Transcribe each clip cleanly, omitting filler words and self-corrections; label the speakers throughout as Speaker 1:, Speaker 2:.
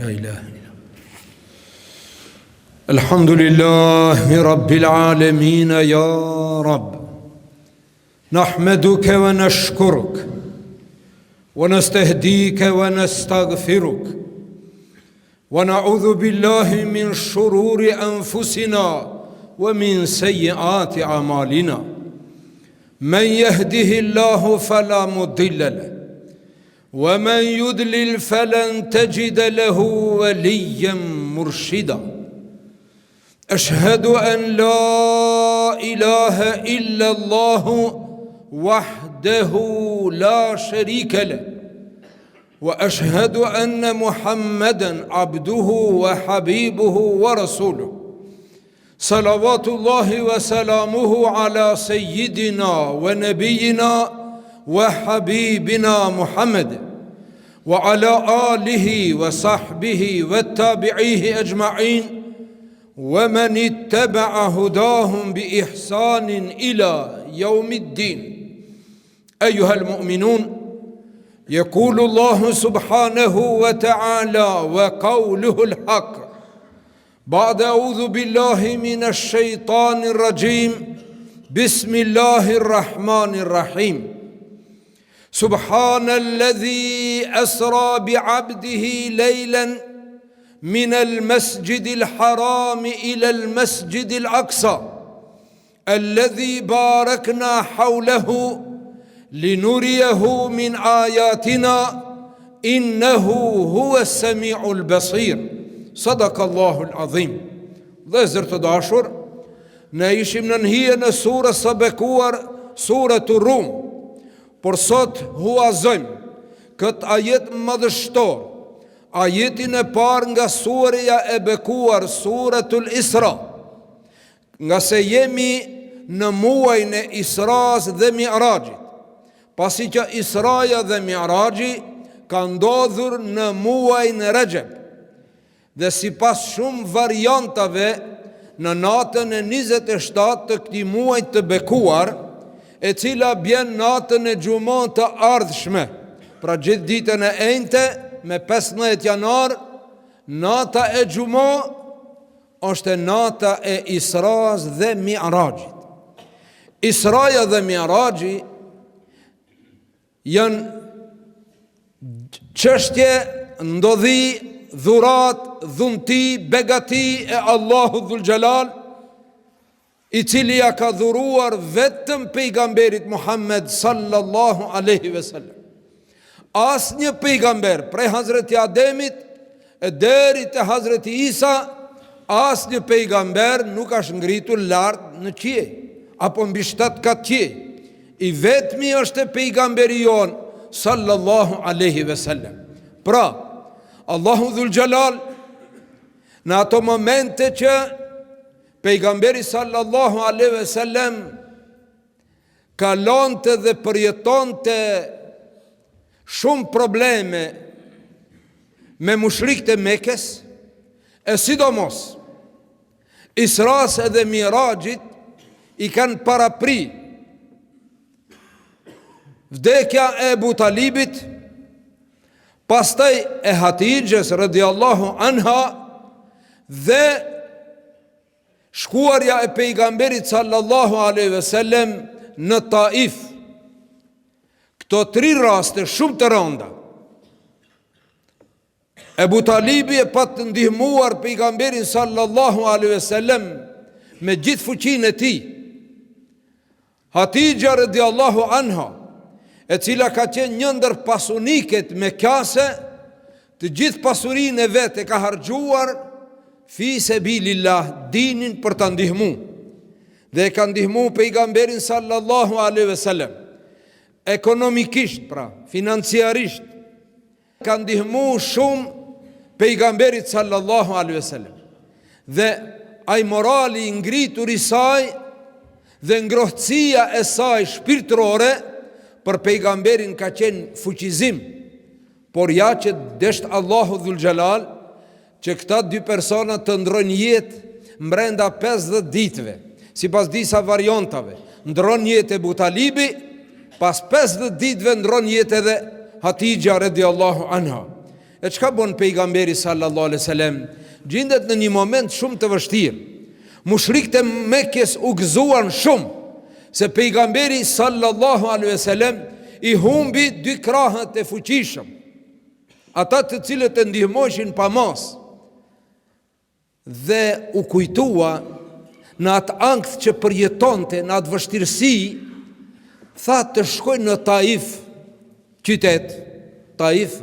Speaker 1: لا إله إلا الحمد لله رب العالمين يا رب نحمدك ونشكرك ونستهديك ونستغفرك ونعوذ بالله من شرور أنفسنا ومن سيئات أعمالنا من يهده الله فلا مضل له ومن يضلل فلن تجد له وليا مرشدا أشهد أن لا إله إلا الله وحده لا شريك له وأشهد أن محمدا عبده وحبيبه ورسوله صلوات الله وسلامه على سيدنا ونبينا وحبيبنا محمد وعلى آله وصحبه والتابعيه أجمعين ومن اتبع هداهم بإحسان إلى يوم الدين. أيها المؤمنون، يقول الله سبحانه وتعالى وقوله الحق بعد أعوذ بالله من الشيطان الرجيم بسم الله الرحمن الرحيم سبحان الذي أسرى بعبده ليلا من المسجد الحرام إلى المسجد الأقصى الذي باركنا حوله لنريه من آياتنا إنه هو السميع البصير. صدق الله العظيم. Dhe zërë të dashur, ne ishim në nhije në surë së bekuar, surë të Rum, por sot huazojmë këtë ajet madhështor, ajetin e par nga surja e bekuar, suratul Isra, nga se jemi në muajin e Isras dhe Mi'rajit, pasi që Israja dhe Mi'raji ka ndodhur në muajin e Rajab, dhe si pas shumë variantave në natën e 27 të këtij muajit të bekuar, e cila bjen natën e gjumon të ardhshme, pra gjithë ditën e enjte me 15 janar, nata e gjumon është nata e Isras dhe Mi'rajit. Israja dhe Mi'raji janë çështje ndodhi, dhurat, dhunti, begati e Allahu Dhul Gjelal, i cili ja ka dhuruar vetëm pejgamberit Muhammed sallallahu aleyhi ve sellem. As një pejgamber prej Hazreti Ademit e deri te Hazreti Isa, as një pejgamber nuk është ngritur lart në qiell apo mbi 7 kat qiell. I vetmi është pejgamberi jon sallallahu aleyhi ve sellem. Pra, Allahu Dhul Gjelal në ato momente që pejgamberi sallallahu aleyhi ve sellem kalonte dhe përjetonte shumë probleme me mushrikët e Mekës, e sidomos Isras dhe Mi'rajit i kanë parapri vdekja e Ebu Talibit, pastaj e Hatijës radiallahu anha dhe shkuarja e pejgamberit sallallahu aleyhi ve sellem në Taif. Këto 3 raste shumë të rënda. Ebu Talibi e pat të ndihmuar pejgamberin sallallahu aleyhi ve sellem me gjithë fuqinë e tij. Hatijja radiallahu anha, e cila ka qenë një ndër pasuniket me kase, të gjithë pasurinë e vetë ka harxuar fi sebilillah, dinin për ta ndihmu, dhe ka ndihmu pejgamberin sallallahu aleyhi ve sellem ekonomikisht, pra financiarisht, ka ndihmu shumë pejgamberit sallallahu aleyhi ve sellem, dhe ai morali ngritur i saj dhe ngrohtësia e saj shpirtërore për pejgamberin ka qenë fuqizim. Por ja që desht Allahu Dhul Gjelal që këta 2 persona të ndrojnë jetë mbrenda 50 ditëve, si pas disa variantave. Ndron jetë Ebu Talibi, pas 50 ditëve ndron jetë edhe Hatijja radiallahu anha. E çka bën pejgamberi sallallahu alaihi wasallam? Gjendet në një moment shumë të vështirë. Mushrikët e Mekës u gëzuan shumë se pejgamberi sallallahu alaihi wasallam i humbi dy krahët e fuqishëm, ata të cilët e ndihmoshin pa mas, dhe u kujtua në atë ankth që përjetonte, në atë vështirësi, tha të shkoj në Taif, qytet Taif,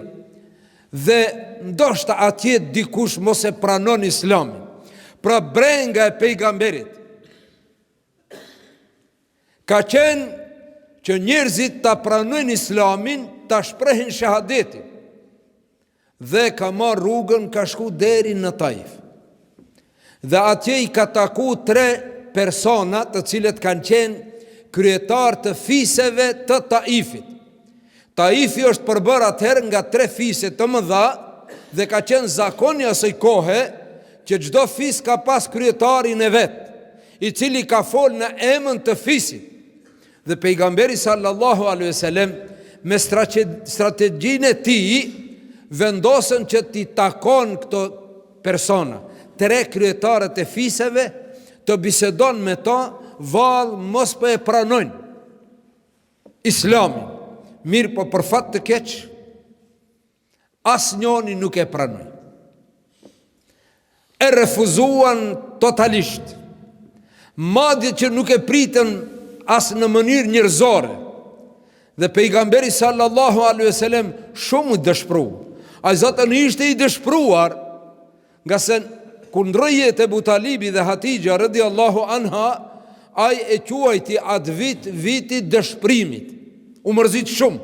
Speaker 1: dhe ndoshta atje dikush mos e pranon islamin. Pra brenga e pejgamberit ka qenë që njerëzit ta pranojnë islamin, ta shprehin shahadetin, dhe ka marrë rrugën, ka shku deri në Taif. Dhe atje i ka taku 3 persona të cilët kanë qenë kryetar të fiseve të Taifit. Taifi është përbër atëherë nga 3 fise të mëdha, dhe ka qenë zakoni asaj kohe që çdo fis ka pas kryetarin e vet, i cili ka fol në emën të fisit. Dhe pejgamberi sallallahu alaihi wasallam me strategjinë e tij vendosën që t'i takon këto persona, 3 kryetarët e fiseve, të bisedon me ta, vallë mos po e pranojnë islamin. Mirë, po për fat të keq, asnjëri nuk e pranoi. E refuzuan totalisht, madje që nuk e pritën as në mënyrë njerëzore. Dhe pejgamberi sallallahu alaihi wasallam shumë i dëshpëruar. Ai zotën ishte i dëshpëruar, nga se kur ndroi jetë Ebu Talibi dhe Hatixha radhiyallahu anha, ai e quajti atë viti dëshpërimit. U mërzit shumë.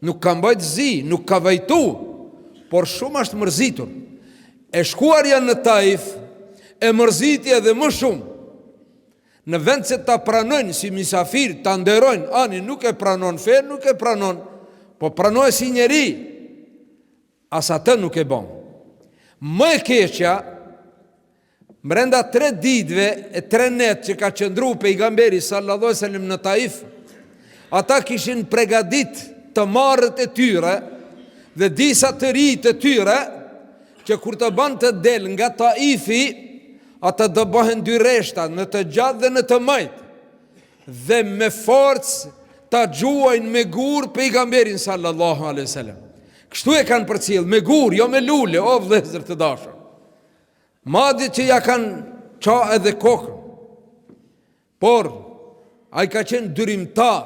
Speaker 1: Nuk ka mbajt zi, nuk ka vajtu, por shumë është mërzitur. E shkuarja në Taif e mërzitja dhe më shumë. Në vend se ta pranojnë si misafir, ta nderojnë, ani nuk e pranon fe, nuk e pranon, po pranoj si njeri, as atë nuk e bon. Më e keqja, brenda 3 ditëve e 3 net që ka qëndru pejgamberi sallallahu alaihi wasallam në Taif, ata kishin pregadit të marrët e tyre dhe disa të ri të tyre, që kur të ban të del nga Taifi, ata do bëhen 2 reshta, në të gjatë dhe në të majt, dhe me forcë ta gjuajnë me gur pejgamberin sallallahu alaihi wasallam. Kështu e kanë përcjell, me gur, jo me lule, o vëllezër të dashur. Madje që ja kanë qa edhe kokën. Por ai ka qenë dyrimtar,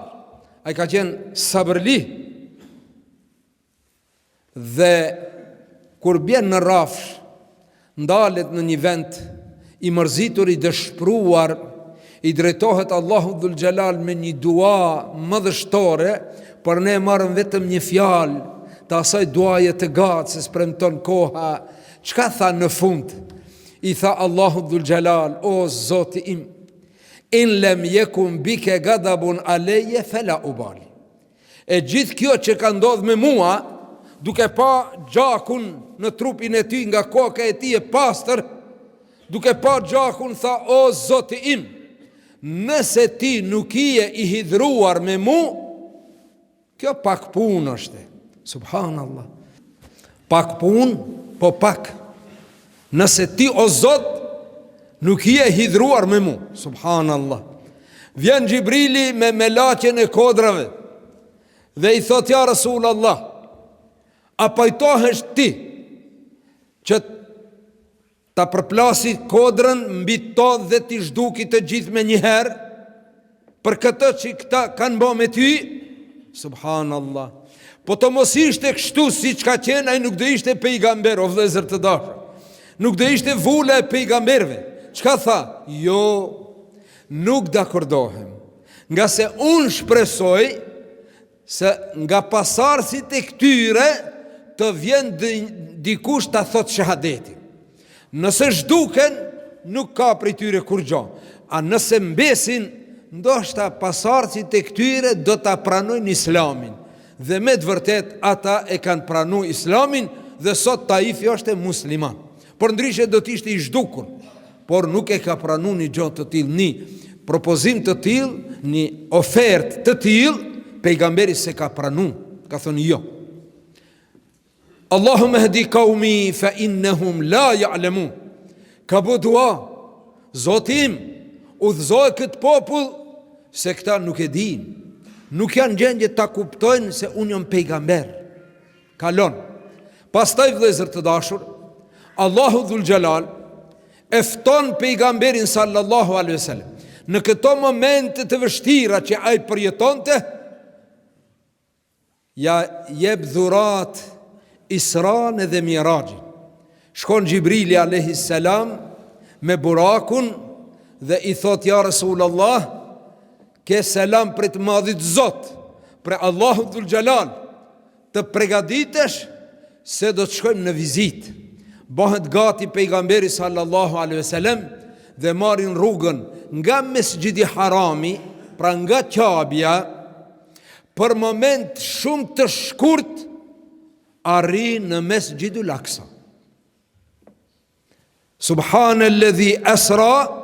Speaker 1: ai ka qenë sabërli. Dhe kur bjen në rafsh, ndalet në një vend i mërzitur, i dëshpëruar, i drejtohet Allahu dhul Gjelal me një dua madhështore, por ne marrëm vetëm një fjalë të asaj duaje të gatë, se s'premton koha. Çka tha në fund? I tha Allahu dhul Gjelal, o Zoti im, in lem jekun bike gadabun aleje fela ubali. E gjithë kjo që ka ndodhë me mua, duke pa gjakun në trupin e ty, nga koka e ti e pastër, duke pa gjakun, tha, o Zoti im, nëse ti nuk je i hidhruar me mu, kjo pak pun është. Subhanallah. Pak pun, po pak. Nëse ti, o Zot, nuk je hidhruar me mu. Subhanallah. Vjen Gjibrili me melaqen e kodrave, dhe i thot, ja Rasulallah, a pajtohesh ti që ta përplasi kodrën mbi to dhe ti zhduki të gjithë me njëherë për këtë që këta kanë bë me ty? Subhanallah. Po të mos ishte kështu si që ka qenë, ai nuk do ishte pejgamber, o vëllezër të dashur. Nuk do ishte vula e pejgamberve. Çka tha? Jo, nuk dakordohem, nga se unë shpresoj se nga pasardhësit e këtyre të vjen dikush ta thot shahadetin. Nëse zhduken, nuk ka prej tyre kur gjë. A nëse mbesin, ndoshta pasardhësit e këtyre do ta pranojnë islamin. Dhe me të vërtet ata e kanë pranuar islamin, dhe sot Taifi është musliman. Por ndryshe do të ishte i zhdukur, por nuk e ka pranuar një gjë të tillë, një propozim të tillë, një ofertë të tillë, pejgamberi se ka pranuar, ka thënë jo. Allahumma hdi qaumi fa innahum la ya'lamun. Ka bu dua, Zotim, udhëzoj këtë popull se këta nuk e din, nuk janë gjendje ta kuptojnë se unë jam pejgamber. Kalon. Pastaj vëllezër të dashur, Allahu Dhul Jalal e fton pejgamberin sallallahu alaihi wasallam në këto momente të vështira që ai përjetonte, ja jep dhurat Isran dhe Mirajin. Shkon Gjibrili alayhi salam me burakun dhe i thot: ja Rasulullah, ke selam për të madhit Zot, për Allahu Dhul Jalal, të pregaditesh se do të shkojmë në vizit. Bëhet gati pejgamberi sallallahu alaihi wasallam dhe marrin rrugën nga Mesjidi Harami, pra nga Qabja, për moment shumë të shkurt arrin në Mesjidul Aqsa. Subhanalladhi asra,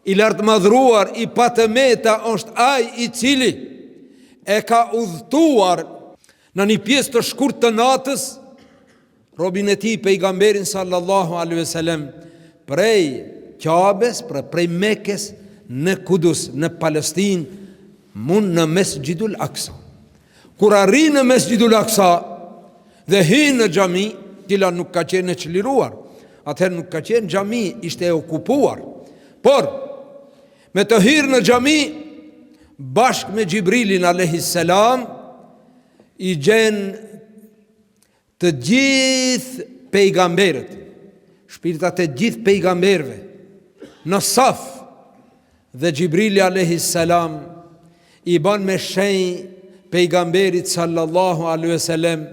Speaker 1: i lartë madhruar, i patëmeta është ai i cili e ka udhëtuar në një pjesë të shkurt të natës robin e tij pejgamberin sallallahu alaihi wasallam prej Qabes, prej Mekës në Kudus, në Palestinë, mund në Mesjidul Aqsa. Kur arrin në Mesjidul Aqsa dhe hyn në xhami, cila nuk ka qenë e çliruar, atëherë nuk ka qenë xhami, ishte e okupuar. Por me të hyrë në xhami bashkë me Gjibrilin alayhis salam, i gjen të gjithë pejgamberët, shpirtat e gjithë pejgamberëve në saf, dhe Gjibrili alayhis salam i ban me shenjë pejgamberit sallallahu alaihi wasallam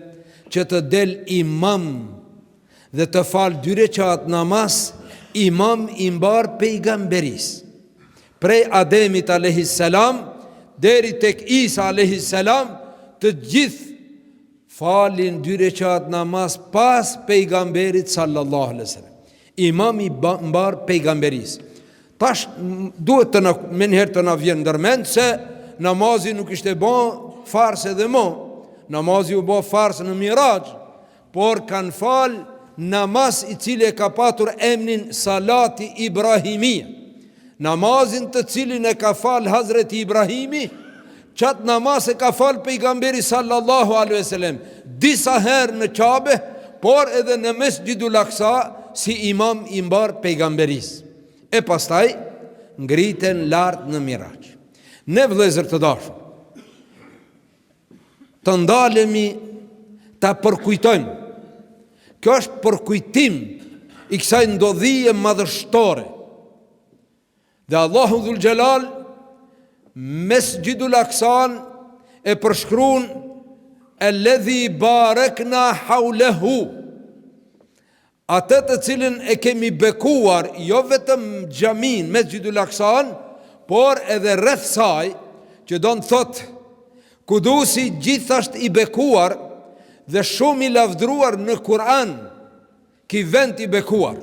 Speaker 1: që të del imam dhe të fal 2 rekat namaz, imam i mbar pejgamberis. Prej Ademit alayhis salam deri tek Isa alayhis salam, të gjithë falin 2 rekat namaz pas pejgamberit sallallahu alaihi wasallam. Imam i mbar pejgamberis. Tash duhet të menherë të na vjen ndërmend se namazi nuk ishte bën farse dhe mo. Namazi u bë farse në Miraj, por kanë fal namaz i cili e ka patur emrin Salati Ibrahimia. Namazin të cilin e ka fal Hazreti Ibrahimi, qatë namaz e ka fal pejgamberi sallallahu alaihi wasallam disa herë në Kabe, por edhe në Mesjidul Aqsa si imam i mbar pejgamberis. E pastaj ngriten lart në Miraj. Ne vëllezër të dashur, të ndalemi ta përkujtojmë. Kjo është përkujtim i kësaj ndodhije madhështore. Dhe Allahu Dhul Jalal Mesjidul Aqsan e përshkruan alladhi barakna hawlahu, atë të cilën e kemi bekuar, jo vetëm xhamin Mesjidul Aqsan, por edhe rreth saj, që do të thotë Kudusi gjithashtë i bekuar dhe shumë i lavdruar në Kur'an, ki vend i bekuar.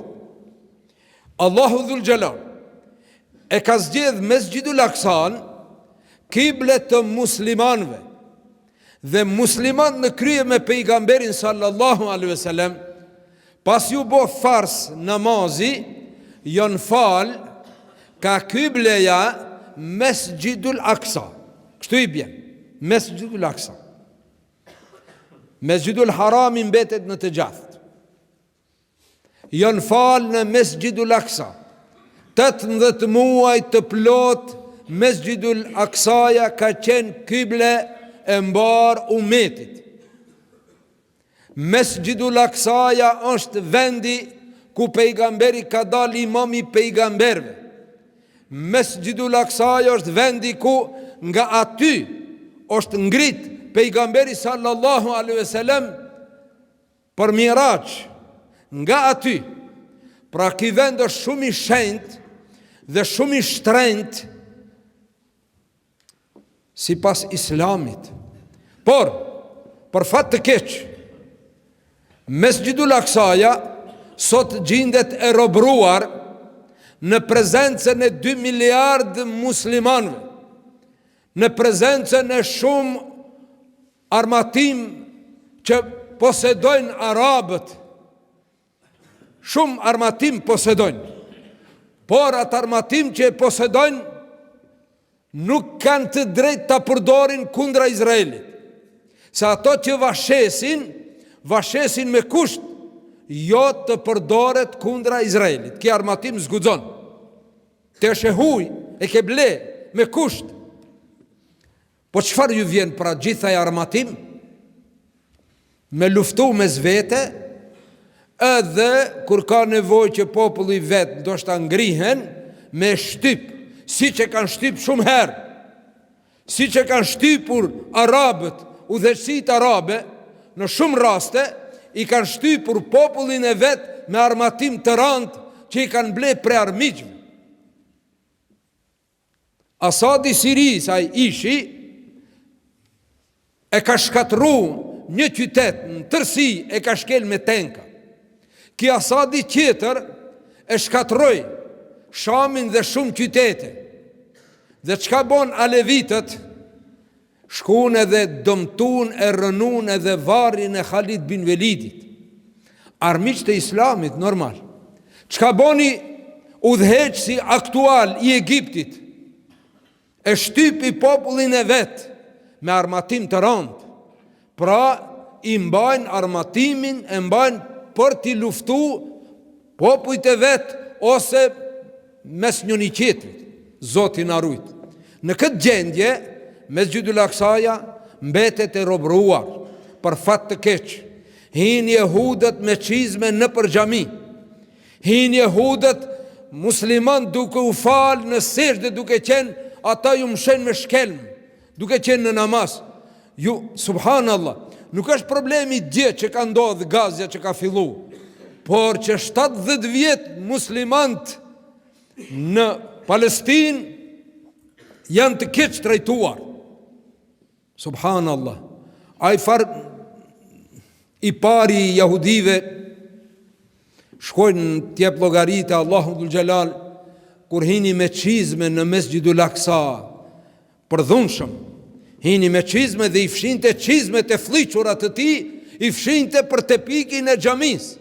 Speaker 1: Allahu Dhul Jalal e ka zgjedh Mesjidul Aqsan kible të muslimanve, dhe musliman në krye me pejgamberin sallallahu alaihi wasallam, pas ju bo fars namazi, janë fal ka kibleja Mesjidul Aqsa. Kështu i bjen Mesjidul Aqsa. Mesjidul Harami mbetet në të gjatht. Janë fal në Mesjidul Aqsa 18 muaj të plot. Mesjidul Aqsaja ka qenë kible e mbar umetit. Mesjidul Aqsaja është vendi ku pejgamberi ka dal imam i pejgamberve. Mesjidul Aqsaja është vendi ku nga aty është ngrit pejgamberi sallallahu alaihi wasallam për Miraj. Nga aty, pra ky vend është shumë i shenjtë dhe shumë i shtrenjtë sipas Islamit. Por për fat të keq, Mesjidul Aqsaja sot gjendet e robruar në prezencën e 2 miliardë muslimanëve, në prezencën e shumë armatim që posedojnë arabët, shumë armatim posedojnë, por atë armatim që e posedojnë nuk kanë të drejtë të përdorin kundra Izraelit. Se ato që vashesin me kusht, jo të përdoret kundra Izraelit. Ki armatim zgudzon, të shehuj, e ke ble me kusht. Po qëfar ju vjen pra gjithaj armatim? Me luftu me zvete, edhe kur ka nevoj që populli vetë do shta ngrihen, me shtyp, si që kanë shtyp shumë herë, si që kanë shtypur arabët, udhëheqësit arabe, në shumë raste, i kanë shtypur popullin e vetë me armatim të randë që i kanë ble pre armiqve. Asadi Siris, a ishi, e ka shkatru një qytet në tërsi, e ka shkel me tenka. Ki Asadi tjetër e shkatroj Shamin dhe shumë qytete. Dhe çka bon alevitët, shkun edhe dëmtun e rënun edhe varrin e Khalid bin Velidit. Armiqtë e Islamit, normal. Çka boni udhëheqësi aktual i Egjiptit, e shtypi popullin e vetë me armatim të rëndë. Pra, i mbajnë armatimin, e mbajnë për t'i luftu popujt e vetë, ose mes njëni qetrit, Zoti na rujt. Në këtë gjendje, Mesgjidul Aksaja mbetet e robëruar, për fat të keq. Hinë jehudët me çizme në për xhami. Hinë jehudët musliman duke u falë në sejdë, duke qenë ata ju mshen me shkelm, duke qenë në namaz. Ju, subhanallah, nuk është problemi dje që ka ndodhë Gazja që ka fillu, por që 70 vjetë muslimant në Palestinë janë të keq trajtuar. Subhanallah. Ai far i pari jahudive shkojnë t'jep llogaritë Allahu dhul Xhelal kur hini me çizme në Mesgjidul Aksa, për dhunshëm. Hini me çizme dhe i fshinte çizmet e fliqura të tij, i fshinte për te pikin e xhamis.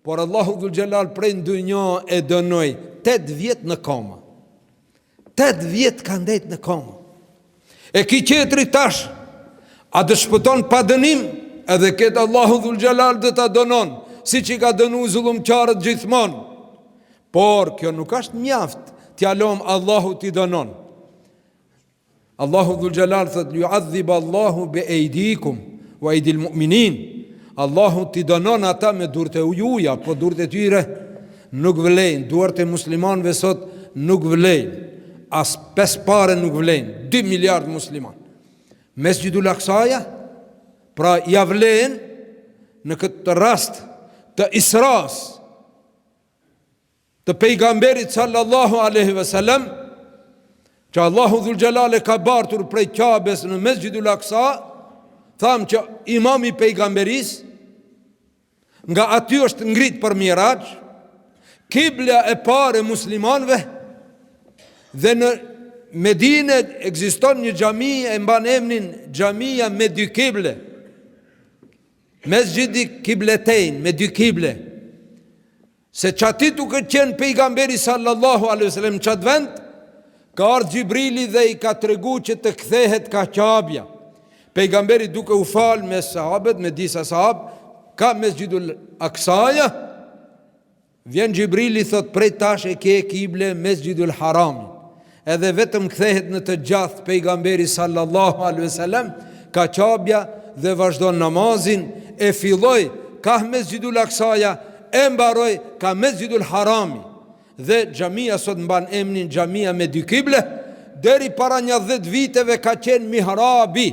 Speaker 1: Por Allahu dhul Xhelal prej ndonjë e dënoi 8 vjet në koma. 8 vjet ka ndet në koma. E ki qetri tash, a dhe shpëton pa dënim, edhe këtë Allahu dhul Xhelal dhe ta dënon, si që ka dënu zullumqarët gjithmonë. Por kjo nuk është mjaft, t'jalom Allahu t'i dënon. Allahu dhul Xhelal thët, yu'adhib Allahu bi ejdikum, wa ejdil mu'minin. Allahu t'i dënon ata me durët e ujuja, po durët e tyre nuk vlejnë, durët e muslimanve sot nuk vlejnë. As 5 pare nuk vlejnë, 2 miliard musliman. Mesgjidul Aksaja, pra ja vlejnë në këtë rast të Isras, të pejgamberit sallallahu aleyhi ve sellem, që Allahu dhul Xhelal e ka bartur prej Kabes në Mesgjidul Aksa, thamë që imami pejgamberis, nga aty është ngrit për Miraj, kibla e pare muslimanve, dhe në Medine ekziston një xhami e mban emrin Xhamia me 2 kible. Mesgjidi Kibletein me 2 kible. Se çati tu këtë qenë pejgamberi sallallahu alaihi wasallam në çat vend, ka ardhur Xhibrili dhe i ka tregu që të kthehet ka Qabja. Pejgamberi duke u fal me sahabët, me disa sahab, ka Mesgjidul Aksaja, vjen Xhibrili thot prej tash e ke kible Mesgjidul Haram. Edhe vetëm kthehet në të gjath pejgamberi sallallahu alaihi wasallam ka Qabja dhe vazhdon namazin, e filloi ka Mesgjidul Aksaja, e mbaroi ka Mesgjidul Harami. Dhe xhamia sot mban emrin xhamia me 2 kible, deri para një 10 viteve ka qenë mihrabi,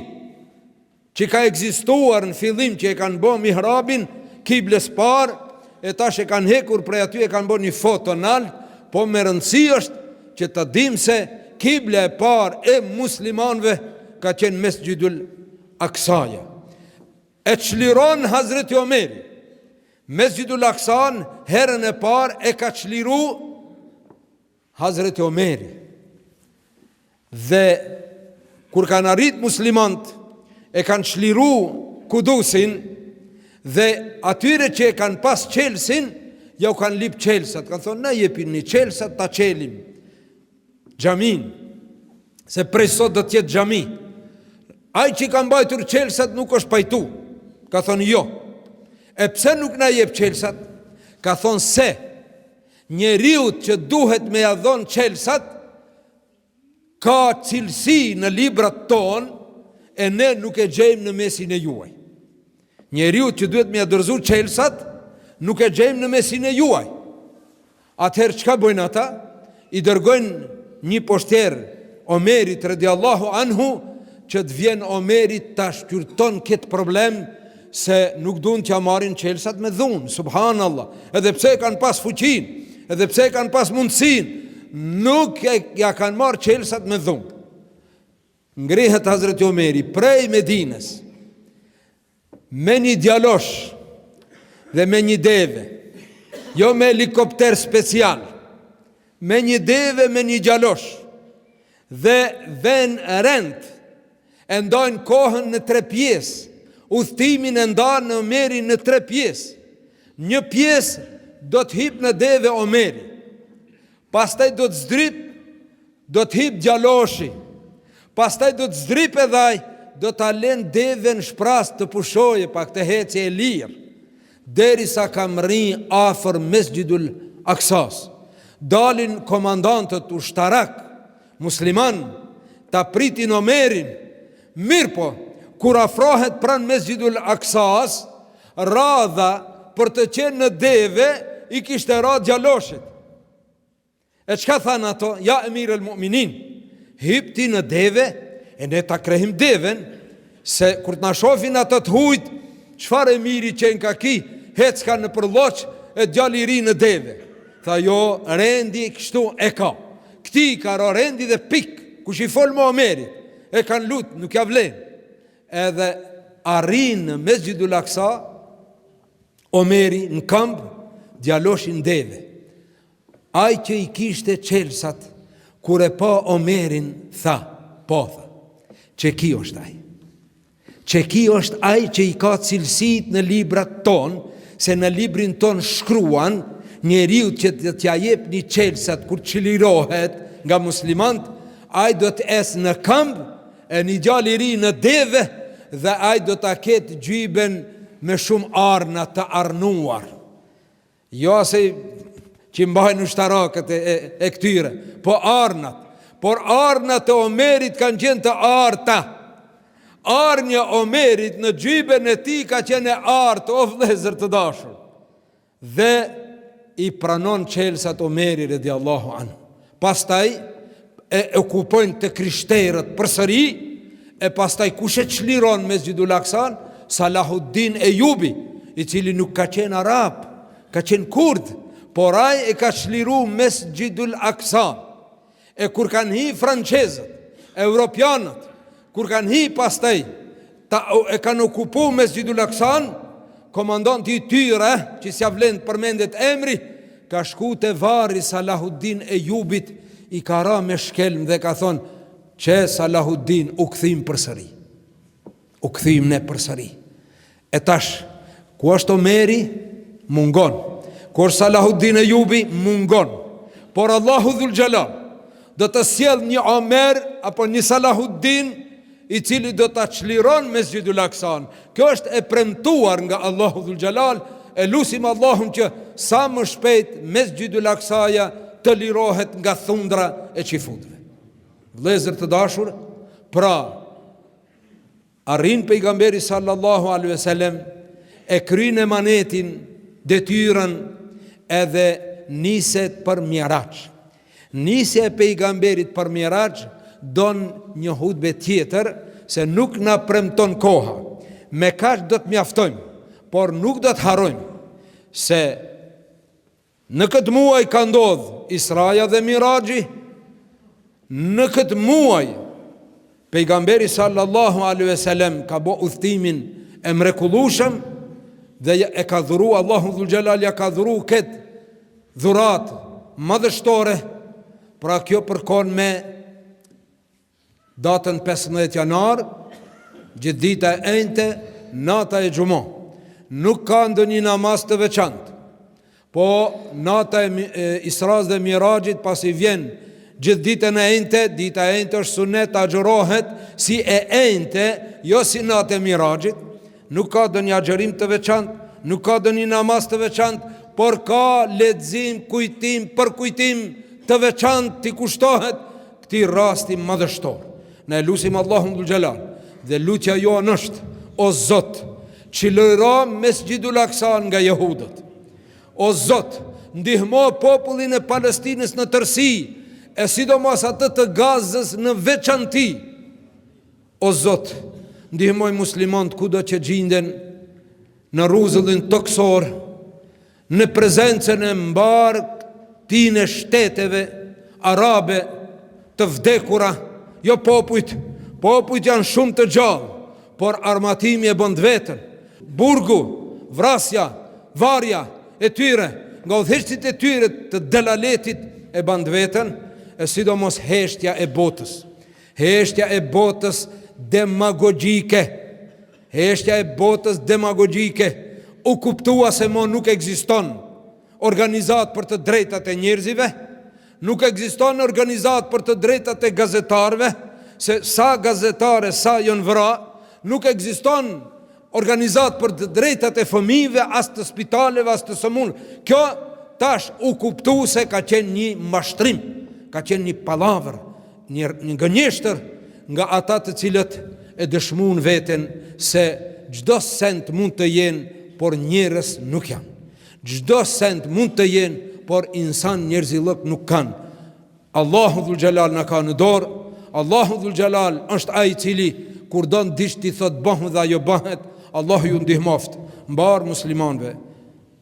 Speaker 1: që ka ekzistuar në fillim, që e kanë bë mihrabin kibles parë, e tash e kanë hekur prej aty, e kanë bë një foto nalt, po me rëndësi është që të dim se kibla e parë e muslimanve ka qenë Mesgjidul Aksaja. E çliron Hazreti Omeri. Mesgjidul Aksan herën e parë e ka çliru Hazreti Omeri. Dhe kur kanë arrit muslimant, e kanë çliru Kudusin, Dhe atyre që e kanë pas qelsin, ja u kanë lip qelsat. Kanë thonë, na jepin një qelsat, ta qelim xhamin, se prej sot do t'jetë xhami. Ai që kanë bajtur qelsat nuk është pajtu. Ka thonë, jo. E pse nuk na jep qelsat? Ka thonë se njeriut që duhet me ja dhon qelsat ka cilësi në librat ton, e ne nuk e gjejmë në mesin e juaj. Njeriut që duhet me ja dorëzu qelsat nuk e gjejmë në mesin e juaj. Atëherë çka bojnë ata? I dërgojnë një poshter Omerit radiallahu anhu, që të vjen Omerit ta shkyrton këtë problem, se nuk duan t'ja marrin qelsat me dhunë. Subhanallah. Edhe pse kanë pas fuqin, edhe pse kanë pas mundësin, nuk ja kanë marrë qelsat me dhunë. Ngrihet Hazreti Omeri prej Medinës me një djalosh dhe me një deve, jo me helikopter special, me një deve, me një djalosh, dhe ven rend, e ndojnë kohën në 3 pjesë, udhtimin e ndan në Omeri në 3 pjesë. Një pjesë do të hip në deve Omeri, pastaj do të zdrip, do të hip djaloshi, pastaj do të zdrip edhaj, do të alen deve në shpras të pushoje pak të heci e lirë, deri sa kam rrin afër Mesgjidul Aksas. Dalin komandantët ushtarak musliman ta pritin Omerin. Mirë po, kur afrohet pranë Mesgjidul Aksas, radha për të qenë në deve i kishte ra djaloshit. E çka thanë ato? Ja emir el mu'minin, hipti në deve, e ne ta krehim deven, se kur të na shofin ato të hujt, çfarë emiri qenë ka ki, hec ka në përloq, e djali i ri në deve. Tha jo, rendi kështu e ka. Këti ka ra rendi dhe pik, kush i fol më Omerit, e kanë lut, nuk ja vlen. Edhe arrin në Mesgjidul Aksa, Omeri në këmbë, djaloshin deve. Ai që i kishte qelsat, kur e pa Omerin, tha, po tha, që ki është ai. Që ki është ai që i ka cilësit në librat ton, se në librin ton shkruan, njeriu që t'ja jep një qelsat kur çlirohet nga muslimant, ai do të esë në këmbë, e një djalë i ri në deve, dhe ai do ta ketë gjyben me shumë arna të arnuar. Jo se që mbajnë ushtarakët e këtyre, po arnat. Por arnat e Omerit kanë qenë të arta. Arnja Omerit në gjyben e ti ka qenë artë, o vëllezër të dashur. Dhe i pranon qelsat Omeri radiallahu anhu. Pastaj e okupojnë të krishterët përsëri, e pastaj kush e çliron Mesgjidul Aksan? Salahuddin Ejubi, i cili nuk ka qenë arab, ka qenë kurd, por ai e ka çliru Mesgjidul Aksan. E kur kanë hi francezët, europianët, kur kanë hi pastaj, e kanë okupu Mesgjidul Aksan, komandanti i tyre, që s'ja vlen përmendet emri, ka shku te varri Salahuddin Ejubit, i ka ra me shkelm dhe ka thonë, që Salahuddin u këthim përsëri. U këthim ne përsëri. E tash, ku është Omeri, mungon. Kur Salahuddin Ejubi, mungon. Por Allahu Dhul Gjelal do të sjell një Omer apo një Salahuddin i cili do të çliron Mesgjidul Aksan. Kjo është e premtuar nga Allahu Dhul Gjelal. E lusim Allahun që sa më shpejt Mesgjidul Aksaja të lirohet nga thundra e qifutve. Vëllezër të dashur, pra arrin pejgamberi sallallahu alaihi wasallam, e kryen emanetin, detyrën, edhe niset për Miraç. Nisja e pejgamberit për Miraç don një hutbe tjetër, se nuk na premton koha. Me kaq do të mjaftojmë, por nuk do të harrojmë se në këtë muaj ka ndodhur Israja dhe Miraxhi. Në këtë muaj pejgamberi sallallahu alaihi wasallam ka bë udhtimin e mrekullueshëm dhe e ka dhuru Allahu Dhul Gjelal, ja ka dhuru këtë dhurat madhështore. Pra kjo përkon me datën 15 janar, gjithë dita e enjte, nata e xhumo. nuk ka ndonjë namaz të veçantë. Po nata e Isras dhe Mirajit pasi vjen gjithë ditën e ejnëte, dita e ejnëte është sunet, agjërohet si e ejnëte, jo si natë e Mirajit. Nuk ka ndonjë agjërim të veçantë, nuk ka ndonjë namaz të veçantë, por ka lexim, kujtim, përkujtim të veçantë t'i kushtohet këtij rasti madhështor. Ne lutim Allahun dhul xhelal dhe lutja jonë është: o Zot, çliro Mesgjidul Aksa nga jehudët. O Zot, ndihmo popullin e Palestinës në tërësi, e sidomos atë të Gazës në veçanti. O Zot, ndihmoj muslimanët kudo që gjenden në rrezullin toksor, në prezencën e mbarë shteteve arabe të vdekura. Jo popujt janë shumë të gjallë, por armatimi e bën vetën. Burgu, vrasja, varja e tyre, nga udhëheqësit e tyre të delaletit e bën vetën, e sidomos heshtja e botës. Heshtja e botës demagogjike. Heshtja e botës demagogjike. U kuptua se mo nuk ekziston organizat për të drejtat e njerëzive, nuk ekziston organizat për të drejtat e gazetarve, se sa gazetare sa janë vra, nuk ekziston organizat për të drejtat e fëmijëve, as të spitaleve, as të sëmundjeve. Kjo tash u kuptu se ka qenë një mashtrim, ka qenë një palavër, një gënjeshtër nga ata të cilët e dëshmuan veten se çdo send mund të jenë, por njerëz nuk janë. Çdo send mund të jenë, por insan njerëzillok nuk kanë. Allahu dhul xhelal na ka në dorë. Allahu dhul xhelal është ai i cili kur don diç ti thot bëhu dhe ajo bëhet. Allahu ju ndihmoft, mbar muslimanëve,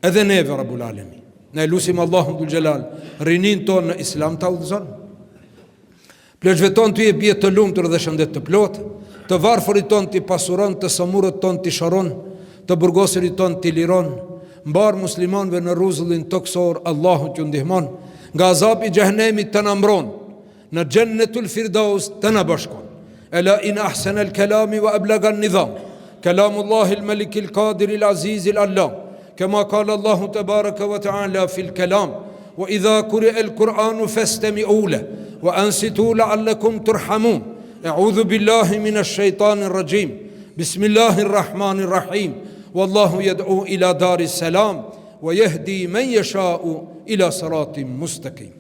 Speaker 1: edhe neve Rabbul Alamin. Ne lutim Allahun dhul xhelal rinin ton në Islam ta udhëzon. Pleqve ton të jep jetë të lumtur dhe shëndet të plot, të varfërit ton të pasuron, të samurët ton të sharon, të burgoserit ton të liron. Mbar muslimanëve në rrezullin toksor, Allahu t'ju ndihmon, nga azabi i xhehenemit të na mbron, në Jannatul Firdaus të na bashkon. Ela in ahsana al-kalami wa ablaga an-nizam, kalamullahi al-malik al-qadir al-aziz al-allam, kama qala Allahu tabaraka wa ta'ala fi al-kalam, wa idha quri'a al-Qur'anu fastami'u lahu wa ansitu la'allakum turhamun. A'udhu billahi minash shaitanir rajim. Bismillahir rahmanir rahim. Wallahu yad'u ila daris salam wa yahdi man yasha'u ila siratin mustaqim.